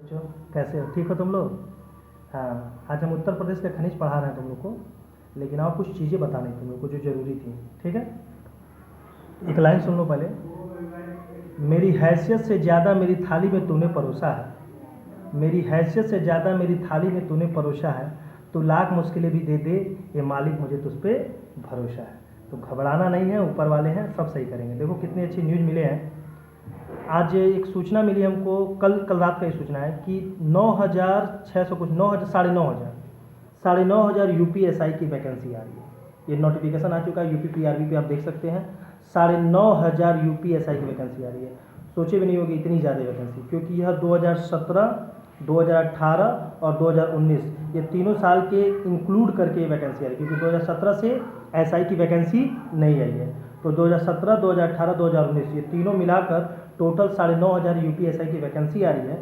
बच्चों कैसे हो, ठीक हो तुम लोग? हाँ, आज हम उत्तर प्रदेश का खनिज पढ़ा रहे हैं तुम लोग को, लेकिन और कुछ चीज़ें बतानी तुम लोग को जो ज़रूरी थी। ठीक है, एक लाइन सुन लो पहले। मेरी हैसियत से ज़्यादा मेरी थाली में तूने परोसा है, मेरी हैसियत से ज़्यादा मेरी थाली में तूने परोसा है, तो लाख मुश्किलें भी दे दे ये मालिक, मुझे तुझ पे भरोसा है। तो घबराना नहीं है, ऊपर वाले हैं, सब सही करेंगे। देखो कितनी अच्छी न्यूज़ मिले हैं। आज एक सूचना मिली हमको, कल रात का ही सूचना है कि 9,600 कुछ 9,000 साढ़े नौ हज़ार UPSI की वैकेंसी आ रही है। ये नोटिफिकेशन आ चुका है, UPPRB पे आप देख सकते हैं। 9,500 UPSI की वैकेंसी आ रही है। सोचे भी नहीं होगी इतनी ज़्यादा वैकेंसी, क्योंकि यह 2017, 2018 और 2019 ये तीनों साल के इंक्लूड करके वैकेंसी आ रही है, क्योंकि 2017 से SI की वैकेंसी नहीं आई है। तो 2017, 2018, 2019 ये तीनों मिलाकर टोटल 9,500 UPSI की वैकेंसी आ रही है।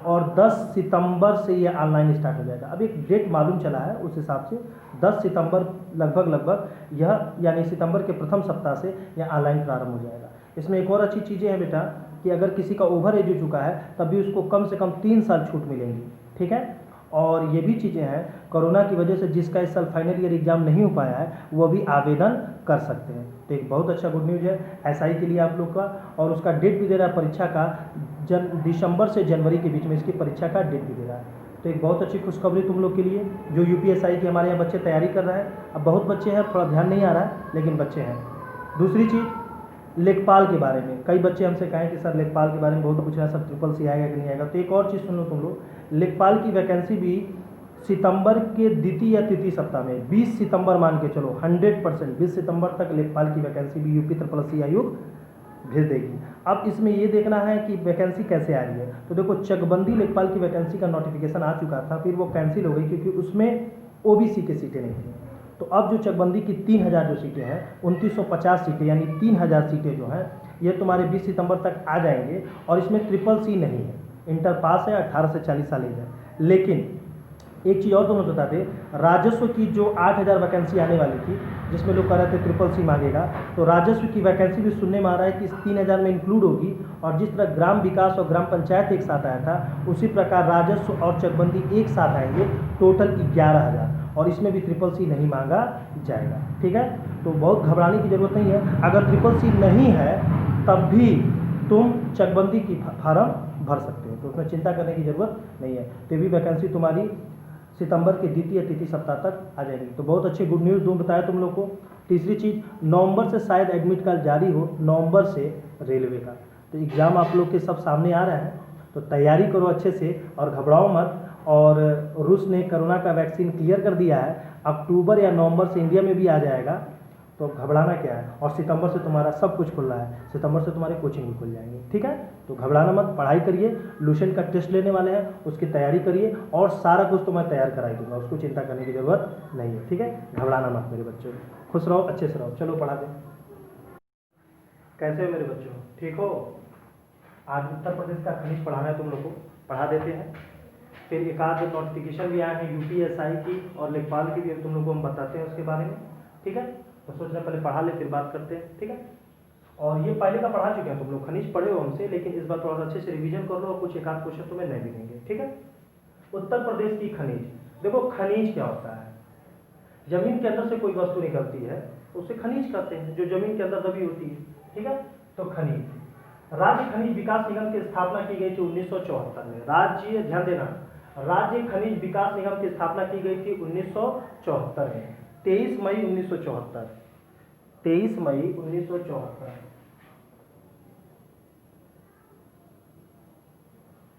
और 10 सितंबर से ये ऑनलाइन स्टार्ट हो जाएगा। अब एक डेट मालूम चला है, उस हिसाब से 10 सितंबर लगभग यह, यानी सितंबर के प्रथम सप्ताह से यह ऑनलाइन प्रारंभ हो जाएगा। इसमें एक और अच्छी चीज़ें हैं बेटा, कि अगर किसी का ओवर एज हो चुका है तब भी उसको कम से कम 3 साल छूट मिलेंगी। ठीक है, और ये भी चीज़ें हैं, कोरोना की वजह से जिसका इस साल फाइनल ईयर एग्जाम नहीं हो पाया है वो भी आवेदन कर सकते हैं। तो एक बहुत अच्छा गुड न्यूज़ है SI के लिए आप लोग का। और उसका डेट भी दे रहा है परीक्षा का, दिसंबर से जनवरी के बीच में इसकी परीक्षा का डेट भी दे रहा है। तो एक बहुत अच्छी खुशखबरी तुम लोग के लिए, जो UPSI की हमारे यहाँ बच्चे तैयारी कर रहे हैं। अब बहुत बच्चे हैं, थोड़ा ध्यान नहीं आ रहा है, लेकिन बच्चे हैं। दूसरी चीज़, लेखपाल के बारे में कई बच्चे हमसे कहें कि सर लेखपाल के बारे में बहुत पूछ रहे हैं, सर SSC आएगा कि नहीं आएगा। तो एक और चीज़ सुन लो तुम लोग, लेखपाल की वैकेंसी भी सितंबर के द्वितीय या तृतीय सप्ताह में, 20 सितंबर मान के चलो, 100% 20 सितंबर तक लेखपाल की वैकेंसी भी UPSSC आयोग भेज देगी। अब इसमें ये देखना है कि वैकेंसी कैसे आ रही है। तो देखो, चकबंदी लेखपाल की वैकेंसी का नोटिफिकेशन आ चुका था, फिर वो कैंसिल हो गई क्योंकि उसमें OBC की सीटें नहीं थी। तो अब जो चकबंदी की 3,000 जो सीटें हैं, 2,950 सीटें यानी 3,000 सीटें जो हैं, ये तुम्हारे 20 सितंबर तक आ जाएंगे। और इसमें SSC नहीं है, इंटर पास है, 18 से 40 साल एज है। लेकिन एक चीज़ और तुम्हें बता दें, राजस्व की जो 8,000 वैकेंसी आने वाली थी, जिसमें लोग कह रहे थे SSC मांगेगा, तो राजस्व की वैकेंसी भी सुनने में आ रहा है कि इस 3,000 में इंक्लूड होगी। और जिस तरह ग्राम विकास और ग्राम पंचायत एक साथ आया था, उसी प्रकार राजस्व और चकबंदी एक साथ आएंगे, टोटल 11,000। और इसमें भी SSC नहीं मांगा जाएगा। ठीक है, तो बहुत घबराने की ज़रूरत नहीं है। अगर SSC नहीं है तब भी तुम चकबंदी की फार्म भर सकते हो, तो उसमें चिंता करने की ज़रूरत नहीं है। तो ये भी वैकेंसी तुम्हारी सितंबर के द्वितीय तृतीय सप्ताह तक आ जाएगी। तो बहुत अच्छी गुड न्यूज़ दूँ बताया तुम लोग को। तीसरी चीज़, नवंबर से शायद एडमिट कार्ड जारी हो, नवंबर से रेलवे का। तो एग्ज़ाम आप लोग के सब सामने आ रहा है, तो तैयारी करो अच्छे से और घबराओ मत। और रूस ने कोरोना का वैक्सीन क्लियर कर दिया है, अक्टूबर या नवंबर से इंडिया में भी आ जाएगा। तो घबराना क्या है। और सितंबर से तुम्हारा सब कुछ खुल रहा है, सितंबर से तुम्हारे कोचिंग भी खुल जाएंगे। ठीक है, तो घबराना मत, पढ़ाई करिए। लूसेंट का टेस्ट लेने वाले हैं, उसकी तैयारी करिए, और सारा कुछ तो मैं तैयार करा ही दूंगा, उसको चिंता करने की ज़रूरत नहीं है। ठीक है, घबराना मत मेरे बच्चों, खुश रहो, अच्छे से रहो। चलो पढ़ा दें। कैसे हो मेरे बच्चों, ठीक हो? आज उत्तर प्रदेश का खनिज पढ़ाना है तुम लोग को, पढ़ा देते हैं। फिर एक आध नोटिफिकेशन भी आए हैं UPSI की और लेखपाल की भी, तुम लोग को हम बताते हैं उसके बारे में। ठीक है, तो सोच रहे पहले पढ़ा ले फिर बात करते हैं। ठीक है, और ये पहले का पढ़ा चुके हैं तुम लोग, खनिज पढ़े हो हमसे, लेकिन इस बार थोड़ा अच्छे से रिवीजन कर लो और कुछ एक आध क्वेश्चन तुम्हें नहीं भी देंगे। ठीक है, उत्तर प्रदेश की खनिज। देखो खनिज क्या होता है, जमीन के अंदर से कोई वस्तु निकलती है उसे खनिज कहते हैं, जो जमीन के अंदर दबी होती है। ठीक है, तो खनिज। राज्य खनिज विकास निगम की स्थापना की गई थी 1974 में। राज्य, ध्यान देना, राज्य खनिज विकास निगम की स्थापना की गई थी 1974 में, 23 मई 1974, 23 मई 1974,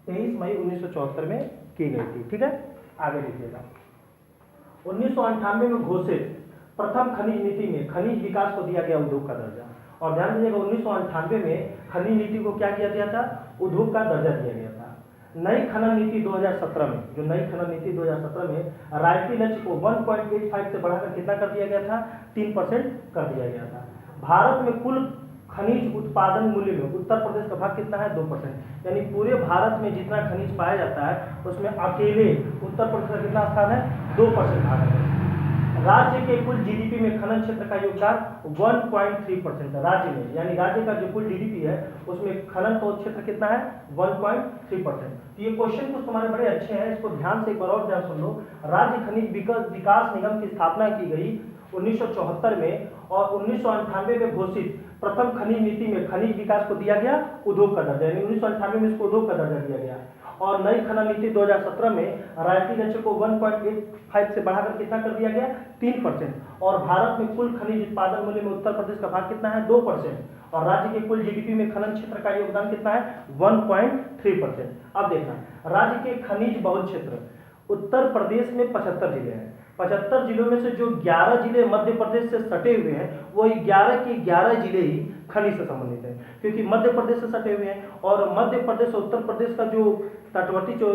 23 मई 1974 में की गई थी। ठीक है, आगे लिखिएगा। 1998 में घोषित प्रथम खनिज नीति में खनिज विकास को दिया गया उद्योग का दर्जा। और ध्यान दीजिएगा, 1998 में खनिज नीति को क्या किया गया था, उद्योग का दर्जा दिया गया था। नई खनन नीति 2017 में, जो नई खनन नीति 2017 में रायती लक्ष्य को 1.85 से बढ़ाकर कितना कर दिया गया था, 3% कर दिया गया था। भारत में कुल खनिज उत्पादन मूल्य में उत्तर प्रदेश का भाग कितना है, 2%। यानी पूरे भारत में जितना खनिज पाया जाता है उसमें अकेले उत्तर प्रदेश का कितना स्थान है, 2% भाग है। राज्य के कुल जीडीपी में खनन क्षेत्र का योगदान 1.3% है राज्य में, यानी राज्य का जो कुल जीडीपी है उसमें खनन का क्षेत्र कितना है 1.3%। तो ये क्वेश्चन कुछ तुम्हारे बड़े अच्छे हैं, इसको ध्यान से एक बार और ध्यान सुन लो। राज्य खनिज विकास निगम की स्थापना की गई 1974 में और 1998 में घोषित प्रथम खनिज नीति में खनिज विकास को दिया गया उद्योग का दर्जा, यानी 1998 में इसको उद्योग का दर्जा दिया गया। और नई खनन नीति 2017 में रॉयल्टी लक्ष्य को 1.85 से बढ़ाकर कितना कर दिया गया 3%। और भारत में कुल खनिज उत्पादन मूल्य में उत्तर प्रदेश का भाग कितना है 2%। और राज्य के कुल जीडीपी में खनन क्षेत्र का योगदान कितना है 1.3%। अब देखना राज्य के खनिज बहुल क्षेत्र, उत्तर प्रदेश में 75 जिले हैं। 75 जिलों में से जो 11 जिले मध्य प्रदेश से सटे हुए हैं वो 11 के 11 जिले ही खनिज से संबंधित है, क्योंकि मध्य प्रदेश से सटे हुए हैं। और मध्य प्रदेश और उत्तर प्रदेश का जो तटवर्ती जो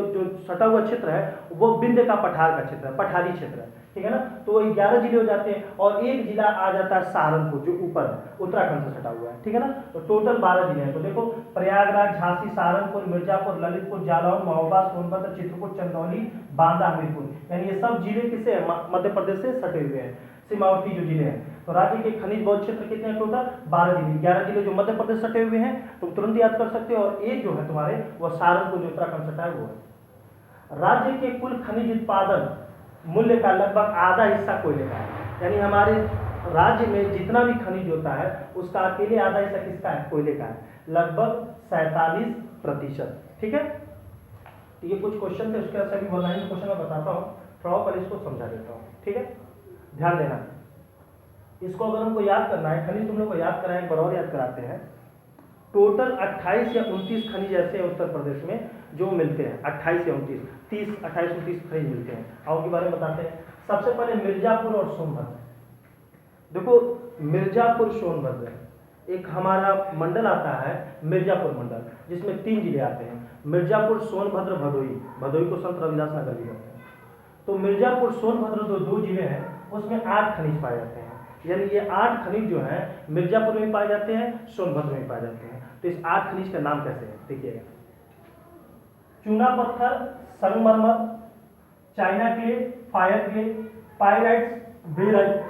सटा हुआ क्षेत्र है वो विंध्य का पठार का क्षेत्र है, पठारी क्षेत्र है, ठीक है ना। तो 11 जिले हो जाते हैं और एक जिला आ जाता है सहारनपुर जो ऊपर उत्तराखंड से सटा हुआ है, ठीक है ना। तो टोटल 12 जिले हैं। तो देखो प्रयागराज, झांसी, सहारनपुर, मिर्जापुर, ललितपुर, जालौन, महोबा, सोनभद्र, चित्रकूट, चंदौली, बांदा, हमीरपुर, यानी ये सब जिले किससे मध्य प्रदेश से सटे हुए हैं, सीमावर्ती जो जिले हैं। तो राज्य के खनिज बहुल क्षेत्र कितने हैं टोटल 12 जिले, 11 जिले जो मध्य प्रदेश सटे हुए हैं तुम तुरंत याद कर सकते हो, और एक जो है तुम्हारे वो सहारनपुर जो उत्तराखंड सटा है वो है। राज्य के कुल खनिज उत्पादन मूल्य का लगभग आधा हिस्सा कोयले का है, यानी हमारे राज्य में जितना भी खनिज होता है उसका अकेले आधा हिस्सा किसका है कोयले का है, लगभग 47%, ठीक है। तो ये कुछ क्वेश्चन थे, उसके सभी ऑनलाइन क्वेश्चन मैं बताता हूँ, थोड़ा पहले इसको समझा देता हूँ, ठीक है। ध्यान देना, इसको अगर हमको याद करना है, खनिज तुम लोग को याद कराएं, एक बार और याद कराते हैं। टोटल 28 या 29 खनिज ऐसे हैं उत्तर प्रदेश में जो मिलते हैं, 28 या 29, 30, 28, 29 खनिज मिलते हैं। आओ के बारे में बताते हैं। सबसे पहले मिर्जापुर और सोनभद्र। देखो मिर्जापुर सोनभद्र एक हमारा मंडल आता है मिर्जापुर मंडल, जिसमें 3 जिले आते हैं, मिर्जापुर, सोनभद्र, भदोही। भदोही को संत रविदास नगर भी कहते हैं। तो मिर्जापुर सोनभद्र जो 2 जिले हैं उसमें 8 खनिज पाए जाते हैं, यानी ये 8 खनिज जो हैं मिर्जापुर में पाए जाते हैं, सोनभद्र में पाए जाते हैं। तो इस 8 खनिज का नाम कैसे है देखिएगा। चूना पत्थर, संगमरमर, china clay, fire clay, pyrites, barite,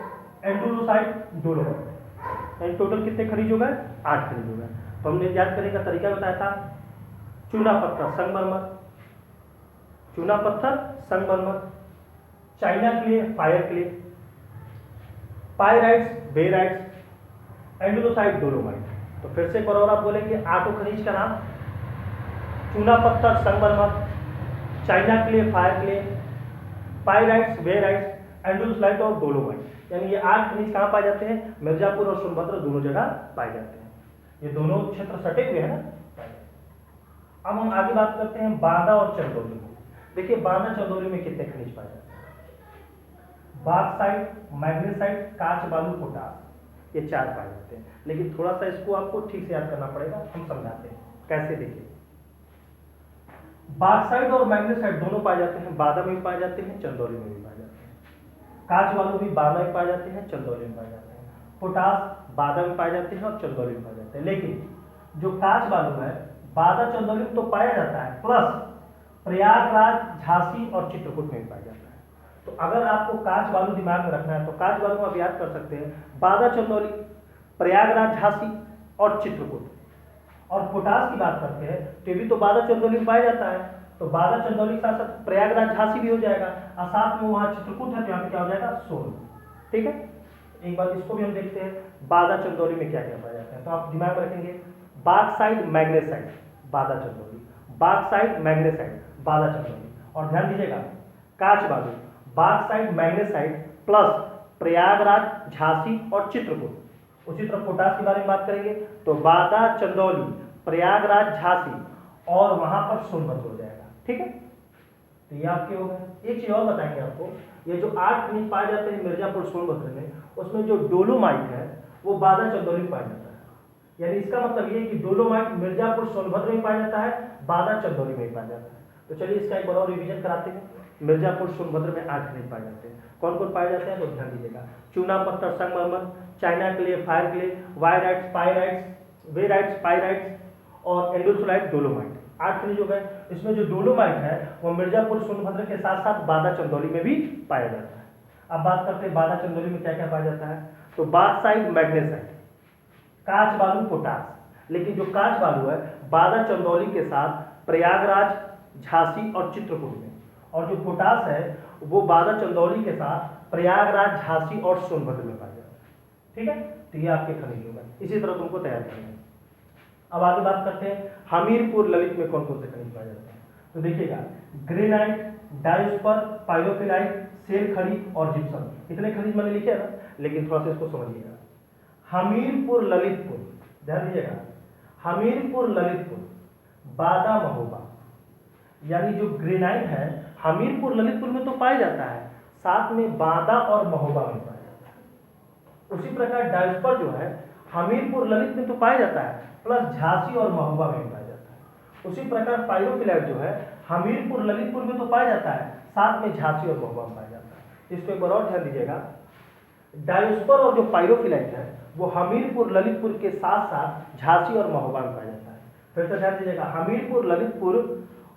andalusite, dolomite. यानी टोटल कितने खनिज हो गए 8 खनिज हो गए। तो हमने याद करने का तरीका बताया था, चूना पत्थर, संगमरमर, चूना पत्थर, संगमरमर, china clay, fire clay, pyrites, barites, andalusite, dolomite. तो फिर से एक बार और आप बोलेंगे 8 खनिज का नाम, चूना पत्थर, संगमरमर, china clay, fire clay, pyrites, barites, andalusite और डोलोमाइट। यानी ये 8 खनिज कहाँ पाए जाते हैं, मिर्जापुर और सोनभद्र दोनों जगह पाए जाते हैं। ये दोनों क्षेत्र सटे हुए हैं ना। अब हम आगे बात करते हैं बांदा और चंदौली में। देखिए बांदा चंदौली में कितने खनिज पाए जाते हैं, बॉक्साइट, मैग्नेसाइट, कांच, बालू, पोटास, ये 4 पाए जाते हैं। लेकिन थोड़ा सा इसको आपको ठीक से याद करना पड़ेगा, हम समझाते हैं कैसे। देखिए बॉक्साइट और मैग्नेसाइट दोनों पाए जाते हैं, बांदा में भी पाए जाते हैं, चंदौली में भी पाए जाते हैं। कांच बालू भी बांदा में पाए जाते हैं, चंदौली में पाए जाते हैं। पोटास बांदा में पाए जाते हैं और चंदौली में पाए जाते हैं। लेकिन जो कांच बालू है बांदा चंदौली में तो पाया जाता है, प्लस प्रयागराज, झांसी और चित्रकूट में भी पाया जाता है। तो अगर आपको कांच बालू दिमाग में रखना है तो कांच बालू आप याद कर सकते हैं, बांदा चंदौली, प्रयागराज, झांसी और चित्रकूट। और पोटास की बात करते हैं तो ये भी तो बांदा चंदौली में पाया जाता है, तो बांदा चंदौली के साथ साथ प्रयागराज, झांसी भी हो जाएगा, और साथ में वहाँ चित्रकूट है तो यहाँ पे क्या हो जाएगा सोन, ठीक है। एक बार इसको भी हम देखते हैं बांदा चंदौली में क्या क्या पाया जाता है। तो आप दिमाग में रखेंगे bauxite, magnesite, Banda Chandauli, bauxite, magnesite, Banda Chandauli. और ध्यान दीजिएगा कांच बालू, bauxite, magnesite plus Prayagraj, Jhansi और चित्रकूट। उसी तरह पोटास के बारे में बात करेंगे तो बांदा चंदौली, प्रयागराज, झांसी और वहां पर सोनभद्र हो जाएगा, ठीक है। तो ये आपके हो गए। एक चीज और बताएंगे आपको, ये जो 8 खनिज पाए जाते हैं मिर्जापुर सोनभद्र में, उसमें जो डोलोमाइट है वो बांदा चंदौली में पाया जाता है। यानी इसका मतलब ये कि डोलोमाइट मिर्जापुर सोनभद्र में पाया जाता है, बांदा चंदौली में पाया जाता है। तो चलिए इसका एक बार और रिवीजन कराते हैं। मिर्जापुर सोनभद्र में 8 खनिज पाए जाते हैं। कौन कौन पाए जाते हैं तो ध्यान दीजिएगा, चूना पत्थर, संगमरमर, चाइना क्ले, फायर क्ले, वायराइट्स, पाइराइट्स, बेराइट्स, पाइराइट्स और एंडोसोलाइट, डोलोमाइट। 8 खनिज हो गए। इसमें जो डोलोमाइट है वो मिर्जापुर सोनभद्र के साथ साथ बांदा चंदौली में भी पाया जाता है। अब बात करते हैं बादा चंदौली में क्या क्या पाया जाता है। तो बाक्साइट, मैग्नेसाइट, कांच बालू, पोटास। लेकिन जो कांच बालू है बादा चंदौली के साथ प्रयागराज, झांसी और चित्रकूट में, और जो पोटास है वो बादा चंदौली के साथ प्रयागराज, झांसी और सोनभद्र में पाया जाता है। ठीक है, तो ये आपके खनिज होगा, इसी तरह तुमको तैयार करना है। अब आगे बात करते हैं हमीरपुर ललित में कौन कौन से खनिज पाए जाते हैं। तो देखिएगा, ग्रेनाइट, डायोस्पर, पाइरोफिलाइट, सेल खड़ी और जिप्सम, इतने खनिज मैंने लिखे ना, लेकिन थोड़ा सा इसको समझिएगा। हमीरपुर ललितपुर, ध्यान दीजिएगा, हमीरपुर ललितपुर, बादा महोबा, यानी जो ग्रेनाइट है हमीरपुर ललितपुर में तो पाया जाता है, साथ में बादा और महोबा में पाया जाता है। उसी प्रकार डायोस्पर जो है हमीरपुर ललित में तो पाया जाता है, प्लस झांसी और महोबा में पाया जाता है। उसी प्रकार पाइरोफिलाइट जो है हमीरपुर ललितपुर में तो पाया जाता है, साथ में झांसी और महोबा में पाया जाता है। इसको एक बार और ध्यान दीजिएगा, डायोस्पर और जो पाइरोफिलाइट है वो हमीरपुर ललितपुर के साथ साथ झांसी और महोबा में पाया जाता है। फिर से ध्यान दीजिएगा, हमीरपुर, ललितपुर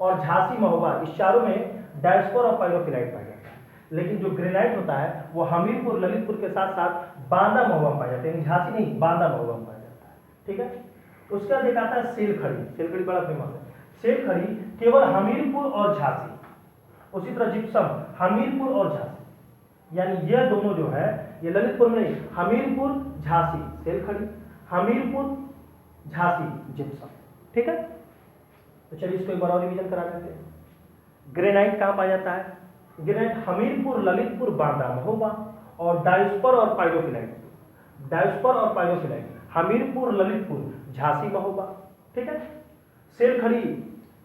और झांसी, महोबा, इस चारों में डायोस्पर और पाइरोफिलाइट पाया जाता है। लेकिन जो ग्रेनाइट होता है वो हमीरपुर, ललितपुर के साथ साथ बांदा महोबा में पाया जाता है, यानी झांसी नहीं, बांदा महोबा में पाया जाता है। ठीक है, उसके बाद एक आता है सेल खड़ी। सेल खड़ी बड़ा फेमस है। सेल खड़ी केवल हमीरपुर और झांसी। उसी तरह जिप्सम हमीरपुर और झांसी, यानी ये दोनों जो है ये ललितपुर में नहीं, हमीरपुर, झांसी सेल खड़ी, हमीरपुर, झांसी जिप्सम। ठीक है, तो चलिए इसको एक बार और रिवीजन करा देते हैं। ग्रेनाइट कहाँ पाया जाता है? ग्रेनाइट हमीरपुर, ललितपुर, बांदा महोबा, और डायोस्पर और पाइरोफिलाइट, डायोस्पर और पाइरोफिलाइट हमीरपुर, ललितपुर, झांसी, महोबा। ठीक है, सेल खड़ी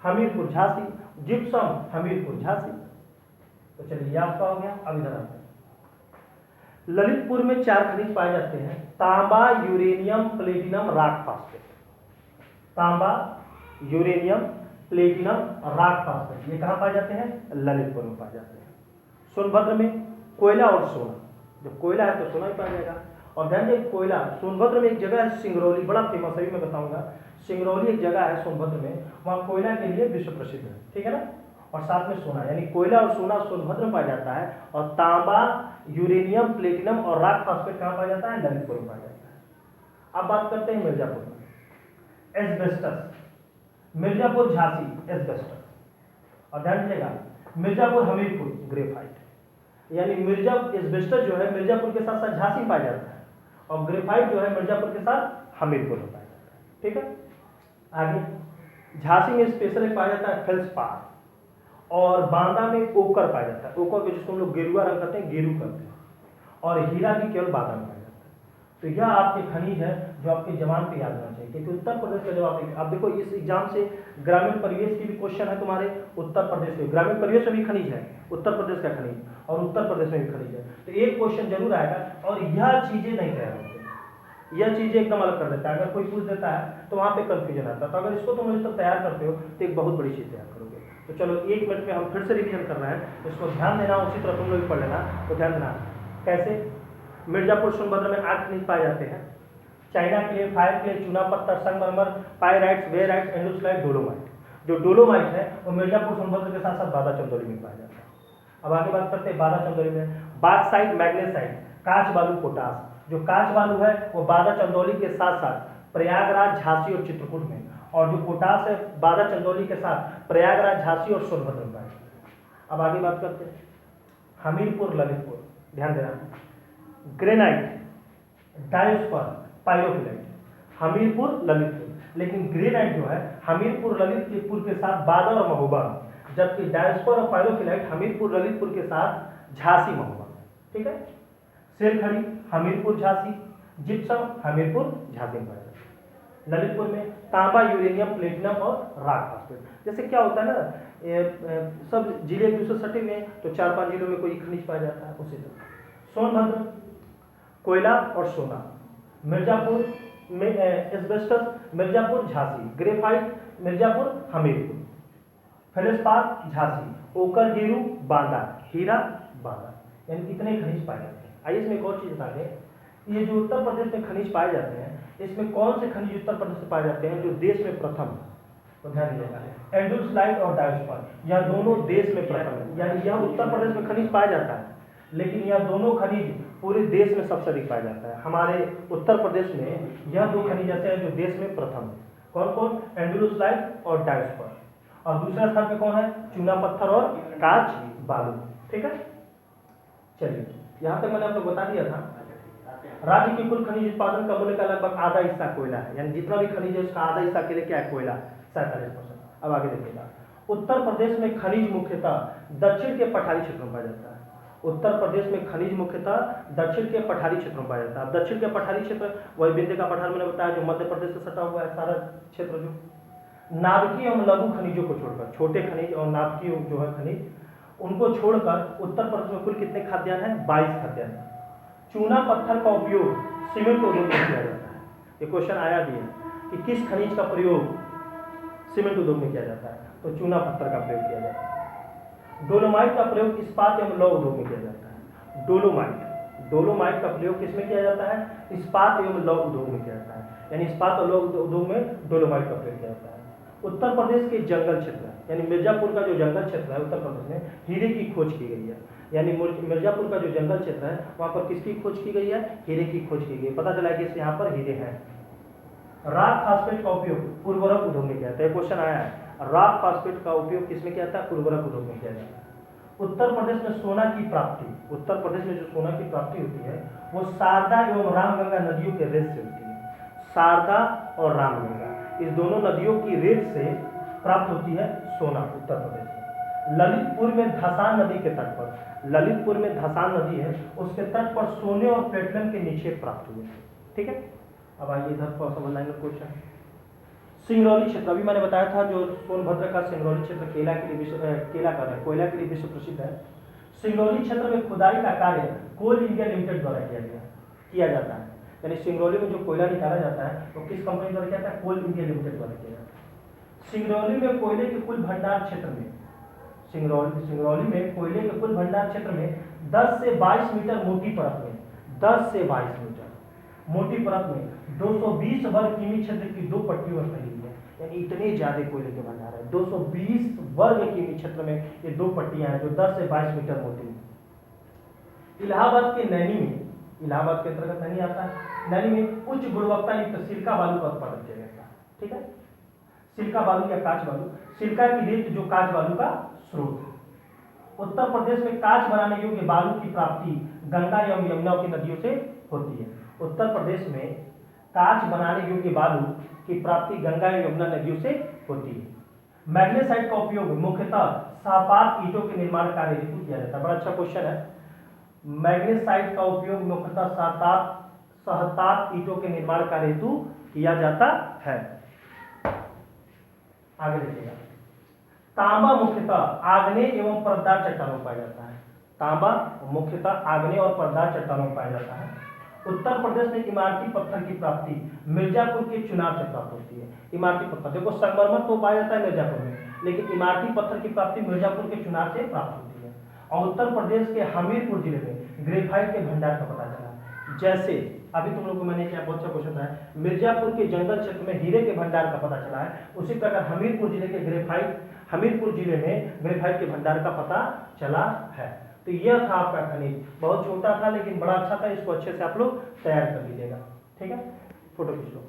हमीरपुर, झांसी, जिप्सम हमीरपुर, झांसी। तो चलिए आपका हो गया। अब इधर आते हैं, ललितपुर में 4 खनिज पाए जाते हैं, तांबा, यूरेनियम, प्लेटिनम, रॉक फास्फेट। तांबा, यूरेनियम, प्लेटिनम, रॉक फास्फेट, ये कहाँ पाए जाते हैं? ललितपुर में पाए जाते हैं। सोनभद्र में कोयला और सोना, जब कोयला है तो सोना ही पाया जाएगा। और ध्यान दें, कोयला सोनभद्र में एक जगह है सिंगरौली, बड़ा फेमस है, मैं बताऊंगा। सिंगरौली एक जगह है सोनभद्र में, वहाँ कोयला के लिए विश्व प्रसिद्ध है। ठीक है ना, और साथ में सोना, यानी कोयला और सोना सोनभद्र में पाया जाता है। और तांबा, यूरेनियम, प्लेटिनम और रॉक फास्फेट कहाँ पाया जाता है? ललितपुर में पाया जाता है। अब बात करते हैं मिर्जापुर में, एस्बेस्टस, मिर्जापुर, झांसी एस्बेस्टस, और ध्यान दीजिएगा मिर्जापुर, हमीरपुर, ग्रेफाइट, यानी मिर्जा एस्बेस्टस जो है मिर्जापुर के साथ साथ झांसी पाया जाता है, और ग्रेफाइट जो है मिर्जापुर के साथ हमीरपुर में पाया जाता है। ठीक है, आगे झांसी में स्पेशल पाया जाता है फेल्सपार, और बांदा में ओकर पाया जाता है, ओकर को जिसको हम लोग गेरुआ रंग करते हैं, गेरू करते हैं, और हीरा भी केवल बांदा में पाया जाता है। तो यह आपके खनिज है जो आपके जवान पे याद होना चाहिए, क्योंकि उत्तर प्रदेश का जब आप देखो इस एग्जाम से ग्रामीण परिवेश की भी क्वेश्चन है तुम्हारे उत्तर प्रदेश में, ग्रामीण परिवेश में भी खनिज है, उत्तर प्रदेश का खनिज, और उत्तर प्रदेश में भी खनिज है, तो एक क्वेश्चन जरूर आएगा। और यह चीजें नहीं तैयार होती, यह चीजें एकदम अलग कर देता है। अगर कोई पूछ देता है तो वहाँ पे कंफ्यूजन आता है, तो अगर इसको तुम इस तक तैयार करते हो तो एक बहुत बड़ी चीज तैयार करोगे। तो चलो 1 मिनट में हम फिर से रिवीजन कर रहे हैं, इसको ध्यान देना, उसी तरह तुम लोग पढ़ लेना। तो ध्यान देना कैसे, मिर्जापुर, सोनभद्र में 8 खनिज पाए जाते हैं, चाइना क्ले, फायर क्ले, चूना पत्थर, संगमरमर, पायराइट्स, वेराइट्स, एंडोस्लाइट, डोलोमाइट। जो डोलोमाइट है वो मिर्जापुर, सोनभद्र के साथ साथ बादा चंदौली में पाया जाता है। अब आगे बात करते हैं बादा चंदौली में, बाक्साइट, मैग्नेसाइट, कांच बालू, पोटास। जो कांच बालू है वो बादा चंदौली के साथ साथ प्रयागराज, झांसी और चित्रकूट में, और जो पोटास है बादा चंदौली के साथ प्रयागराज, झांसी और सोनभद्र में पाया जाता है। अब आगे बात करते हैं हमीरपुर, ललितपुर, ध्यान देना, ग्रेनाइट, डायोस्पर, पाइरोफिलाइट, हमीरपुर, ललितपुर। लेकिन ग्रेनाइट जो है हमीरपुर, ललितपुर के साथ बादा और महोबा, जबकि डायोस्पर और पाइरोफिलाइट हमीरपुर, ललितपुर के साथ झांसी, महोबा। ठीक है, सेल खड़ी हमीरपुर, झांसी, जिप्सम हमीरपुर, झांसी में पाया जाता है। ललितपुर में तांबा, यूरेनियम, प्लेटिनम और रॉक फास्फेट। जैसे क्या होता है ना, सब जिले एक दूसरे सटे में, तो 4-5 जिलों में कोई खनिज पाया जाता है। उसी तरह सोनभद्र कोयला और सोना, मिर्जापुर में asbestos, Mirzapur, Jhansi, graphite, Mirzapur, Hamirpur, feldspar, Jhansi, ochre, गेरू, बांदा, हीरा, बांदा, यानी कितने खनिज पाए जाते हैं। आइए इसमें एक और चीज बता दें, ये जो उत्तर प्रदेश में खनिज पाए जाते हैं, इसमें कौन से खनिज उत्तर प्रदेश से पाए जाते हैं जो देश में प्रथम है? तो ध्यान दीजिएगा, एंडोस्लाइट और डायोस्पर, यह दोनों देश में प्रथम है, यानी यह उत्तर प्रदेश में खनिज पाया जाता है, लेकिन यह दोनों खनिज पूरे देश में सबसे अधिक पाया जाता है। हमारे उत्तर प्रदेश में यह दो खनिज ऐसे हैं जो देश में प्रथम है। कौन कौन? एंडोलूसाइट और डायस्पर। और दूसरे स्थान पे कौन है? चूना पत्थर और काच बालू। ठीक है, चलिए यहाँ तक मैंने आपको बता दिया था। राज्य के कुल खनिज उत्पादन का मूल्य का लगभग आधा हिस्सा कोयला है, यानी जितना भी खनिज है उसका आधा हिस्सा के लिए क्या है? कोयला, 47%। अब आगे देखिएगा, उत्तर प्रदेश में खनिज मुख्यतः दक्षिण के पठारी क्षेत्रों में पाया जाता है। उत्तर प्रदेश में खनिज मुख्यतः दक्षिण के पठारी क्षेत्रों में पाया जाता है। दक्षिण के पठारी क्षेत्र वही विंध्य का पठार मैंने बताया जो मध्य प्रदेश से सटा हुआ है सारा क्षेत्र। जो नाभिकीय एवं लघु खनिजों को छोड़कर, छोटे खनिज और नाभिकीय जो है खनिज, उनको छोड़कर उत्तर प्रदेश में कुल कितने खाद्यान्न हैं? 22 खाद्यान्न। चूना पत्थर का उपयोग सीमेंट उद्योग में किया जाता है। ये क्वेश्चन आया भी है कि किस खनिज का प्रयोग सीमेंट उद्योग में किया जाता है, तो चूना पत्थर का प्रयोग किया जाता है। डोलोमाइट का प्रयोग इस्पात एवं लौह उद्योग में किया जाता है। डोलोमाइट का प्रयोग किसमें किया जाता है? इस्पात एवं लौह उद्योग में किया जाता है, यानी इस्पात और लौह उद्योग में डोलोमाइट का प्रयोग किया जाता है। उत्तर प्रदेश के जंगल क्षेत्र यानी मिर्जापुर का जो जंगल क्षेत्र है उत्तर प्रदेश में, हीरे की खोज की गई है। यानी मिर्जापुर का जो जंगल क्षेत्र है वहां पर किसकी खोज की गई है? हीरे की खोज की गई है। पता चला कि यहाँ पर हीरे हैं। राक फास्फेट का उपयोग उर्वरक उद्योग में किया जाता है। क्वेश्चन आया है, राक फास्फेट का उपयोग किसमें किया जाता है? उर्वरक उद्योग में किया जाता है। उत्तर प्रदेश में सोना की प्राप्ति, उत्तर प्रदेश में जो सोना की प्राप्ति होती है वो शारदा एवं रामगंगा नदियों के रेत से होती है। शारदा और रामगंगा इस दोनों नदियों की रेत से प्राप्त होती है सोना उत्तर प्रदेश में। ललितपुर में धसान नदी के तट पर, ललितपुर में धसान नदी है, उसके तट पर सोने और प्लेटिनम के निक्षेप प्राप्त हुए। ठीक है, अब आइए इधर थोड़ा सा लाइन क्वेश्चन। सिंगरौली क्षेत्र, अभी मैंने बताया था जो सोनभद्र का सिंगरौली क्षेत्र केला के लिए कोयला के लिए विश्व प्रसिद्ध है। सिंगरौली क्षेत्र में खुदाई का कार्य कोल इंडिया लिमिटेड द्वारा किया जाता है। यानी सिंगरौली में जो कोयला निकाला जाता है वो किस कंपनी द्वारा किया जाता है? कोल इंडिया लिमिटेड द्वारा किया जाता है। सिंगरौली में कोयले के कुल भंडार क्षेत्र में, सिंगरौली में कोयले के कुल भंडार क्षेत्र में 10 से 22 मीटर मोटी परत में, 10 से 22 मीटर मोटी परत में 220 वर्ग किमी क्षेत्र की दो पट्टियों में फैली हुई है। यानी इतने ज्यादा कोयले के भंडार है। 220 वर्ग किमी क्षेत्र में ये दो पट्टियां हैं जो 10 से 22 मीटर मोटी है। इलाहाबाद के नैनी में, इलाहाबाद के अंतर्गत नैनी आता है, नैनी में उच्च गुणवत्ता युक्त सिल्का बालू का उत्पादन किया जाता है। ठीक है, सिल्का बालू या काच बालू, सिल्का की रेत जो काच बालू का स्रोत है। उत्तर प्रदेश में काच बनाने योग्य बालू की प्राप्ति गंगा एवं यमुना की नदियों से होती है। उत्तर प्रदेश में काच बनाने योग्य बालू की प्राप्ति गंगा एवं यमुना नदियों से होती है। मैग्नेसाइट का उपयोग मुख्यतः शाहपात ईंटों के निर्माण कार्य हेतु किया जाता है। बड़ा अच्छा क्वेश्चन है। मैग्नेसाइट का उपयोग मुख्यतः शाहपात ईंटों के निर्माण कार्य हेतु किया जाता है। आगे देखिएगा, तांबा मुख्यतः आग्नेय एवं परतदार चट्टानों में पाया जाता है। तांबा मुख्यतः आग्नेय और परतदार चट्टानों में पाया जाता है। उत्तर प्रदेश में इमारती पत्थर की प्राप्ति मिर्जापुर के चुनाव से प्राप्त होती है। इमारती पत्थर, देखो संगमरमर तो पाया जाता है मिर्जापुर में, लेकिन इमारती पत्थर की प्राप्ति मिर्जापुर के चुनाव से प्राप्त होती है। और उत्तर प्रदेश के हमीरपुर जिले में ग्रेफाइट के भंडार का पता चला। जैसे अभी तुम लोग को मैंने क्या बहुत अच्छा क्वेश्चन था, मिर्जापुर के जंगल क्षेत्र में हीरे के भंडार का पता चला है, उसी प्रकार हमीरपुर जिले के हमीरपुर जिले में ग्रेफाइट के भंडार का पता चला है। तो यह था आपका खनिज, बहुत छोटा था लेकिन बड़ा अच्छा था। इसको अच्छे से आप लोग तैयार कर लीजिएगा। ठीक है, फोटो खींच लो।